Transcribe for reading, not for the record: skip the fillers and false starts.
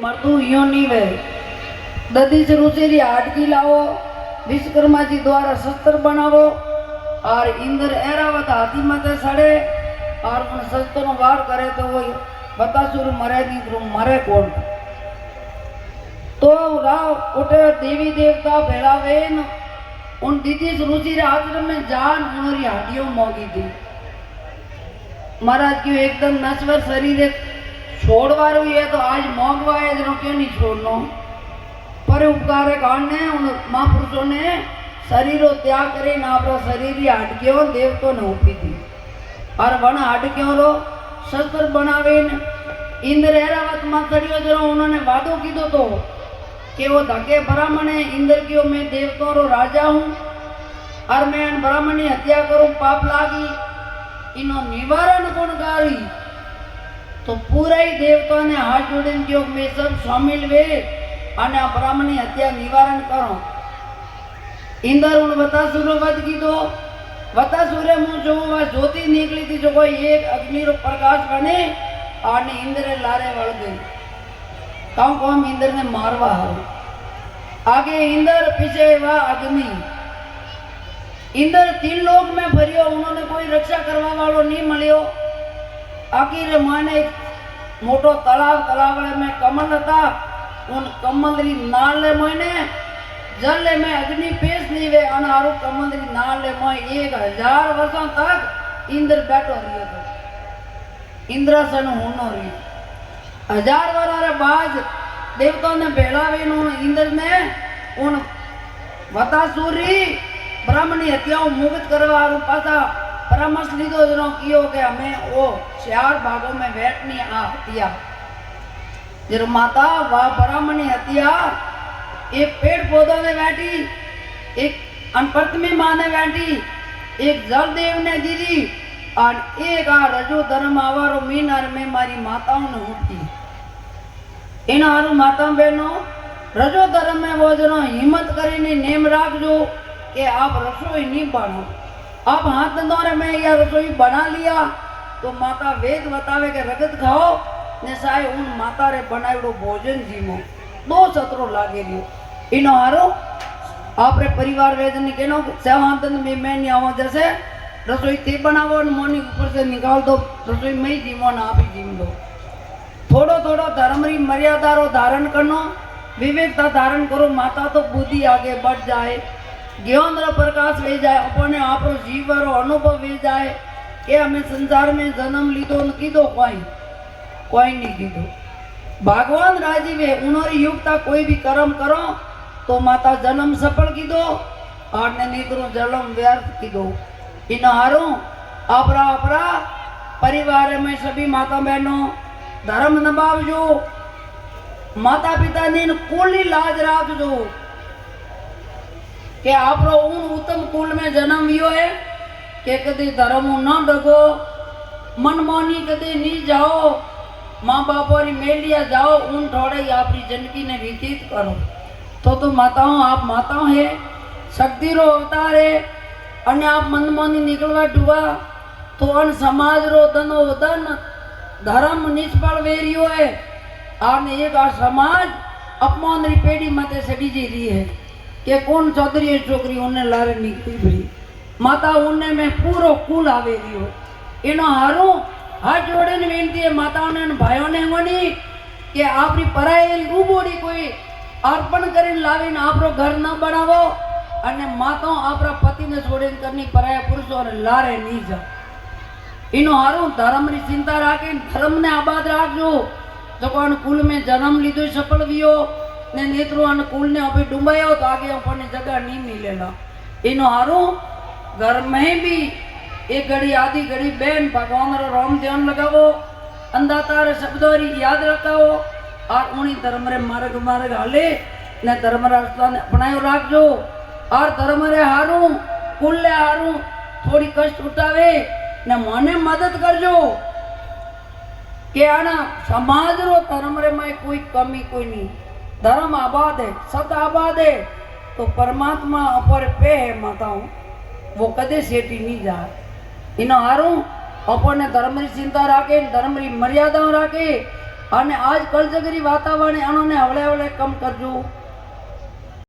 मर्दू यो नहीं वे ददी से रुचेरी आटकी लाओ विश्वकर्मा जी द्वारा शस्त्र बनावो और इंद्र ऐरावत हाथी माथे सड़े और उन शस्त्रों वार करे तो वो बतासुर मरे नहीं तो मरे कौन। तो राव उठे देवी देवता भेड़ावे उन दीदी से रुचि आश्रम में जान उनकी हड्डियों मोगी थी। महाराज क्यों एकदम नश्वर शरीर छोड़वार हुई है तो आज मोगवा है जनो क्यों नहीं छोड़नो। पर उपकार कांडने उन महापुरुषों ने शरीरों त्याग करे ना अपना शरीर ही हटक्यों देवतो ने उपी थी और वन हटक्यों रो शस्त्र बनावे इंद्र ऐरावत माथड़ियों जनो उन्होंने वादो कीधो तो कि वो धके ब्राह्मण है इंद्र क्यों मैं देवतो रो राजा हूँ और मैं ब्राह्मण की हत्या करूँ पाप लागी इनो निवारण कौन कारी। तो पूरा ही देवता ने हाथ जोड़े क्यों मैं सब शामिल वे અને આ બ્રાહ્મણની હત્યા નિવારણ કરો। इंद्र उन वतासुर वध कीधो वतासुरे मुँह जो वह ज्योति निकली थी जो कोई एक अग्नि रो प्रकाश बने और इंद्र लारे वड़ गई कौन कौन इंद्र ने मारवा है आगे इंद्र पीछे वह अग्नि। इंद्र तीन लोक में भरियो उन्होंने कोई रक्षा करवा वालों नहीं मिलियो। आखिर माने मोटो तालाब में कमल था उन कमलरी नाले मोने जल में अग्नि पेश नहीं वे अनारू कमलरी नाले मोय 1000 वर्षों तक इंद्र बैठो रहियो तो इंद्रासन होनो रही 1000 वर्ष बाद देवताओं ने भेड़ावे इंद्र ने उन वतासुरी ब्राह्मणी हत्याओं मुक्त करवा पासा परामर्श लीधो जनो कियो के हमें वो 4 भागों में बैठनी आ हत्या जर माता वह ब्राह्मणी हत्या एक पेड़ पौधों में बैठी एक अनप्रथमी माँ ने बैठी एक जलदेव ने दीदी और एक आ रजो धर्म आवारो मीन और मैं मारी माताओं ने उठी इन हारू माता बहनों रजो धर्म में वो जनो हिम्मत करीने नेम राखजो कि आप रसोई नहीं बनो आप हाथ दौरे में या रसोई बना लिया तो माता वेद बतावे के रगत खाओ ने साय उन माता रे बनावड़ो भोजन जीमो 2 सत्रो लागे रियो इनो हारो आपरे परिवार वेदन केनो सेवांतन में मैं नहीं आवा जैसे रसोई ते बनावो न मोनी ऊपर से निकाल दो रसोई में ही जीमो ना आप ही जीम दो। थोड़ो थोड़ो धर्म री मर्यादा रो धारण करनो विवेकता धारण करो माता तो बुद्धि आगे बढ़ जाए ज्ञान रो प्रकाश ले जाए अपने आप रो जीव रो अनुभव ले जाए कि हमें संसार में जन्म लीधो न कीधो कोई नहीं कीधो। भगवान राजी वे उन्होंने युक्ता कोई भी कर्म करो तो माता जन्म सफल कीधो और ने नीतरो जन्म व्यर्थ कीधो। इन हारो अपरा अपरा परिवार में सभी माता बहनों धर्म निभावजो माता पिता ने कुल लाज राखजो कि आपरो उन उत्तम कुल में जन्म लियो है कि कदी धर्म न डगो मनमानी कदी नहीं जाओ माँ बापों री मेलिया जाओ उन थोड़े ही आपकी जिंदगी ने व्यतीत करो। तो माताओं आप माताओं है शक्ति रो अवतार है अन्य आप मनमानी निकलवा डुआ तो अन समाज रो दनो दन धर्म निष्फल वेरियो है आने एक आ समाज अपमान री पेड़ी माते सड़ी जी रही है कि कौन चौधरी छोकरी उन्हें लारे निकली भरी माता उन्हें में पूरो कुल आवे रियो इनो हारू हाथ जोड़े ने विनती है माताओं ने भाइयों ने होनी कि आपरी पराई उबोड़ी कोई अर्पण करीने लावीने आपरो घर न बनावो अने माताओं आपरा पति ने छोड़ीने करनी पराया पुरुषों ने लारे नहीं जा इनो हारू धर्म री चिंता राखी धर्म ने आबाद राखजो जो कोन कुल में जन्म लीधो सफल वियो ने नेत्रो अन कुल ने अभी डूबायो तो आगे अपने जगह नहीं मिलेला। इनो हारू घर में भी एक घड़ी आधी घड़ी बहन भगवान रो राम ध्यान लगावो अंधातार शब्दोरी याद रखाओ और उन्हीं धर्म रे मार्ग हाले ने धर्म रास्ता ने अपनायो राखजो और धर्म रे हारू कुल ले हारू थोड़ी कष्ट उठावे ने मने मदद करजो के आना समाज रो धर्म रे में कोई कमी कोई नहीं धर्म आबाद है सत आबाद है तो परमात्मा अपर पे है माताओं वो कदे सेठी नहीं जा इन हारू अपने धर्म री चिंता राखे धर्म री मर्यादा राखे અને આજ કળજગરી વાतावरण અनोने हवले हवले कम करजो।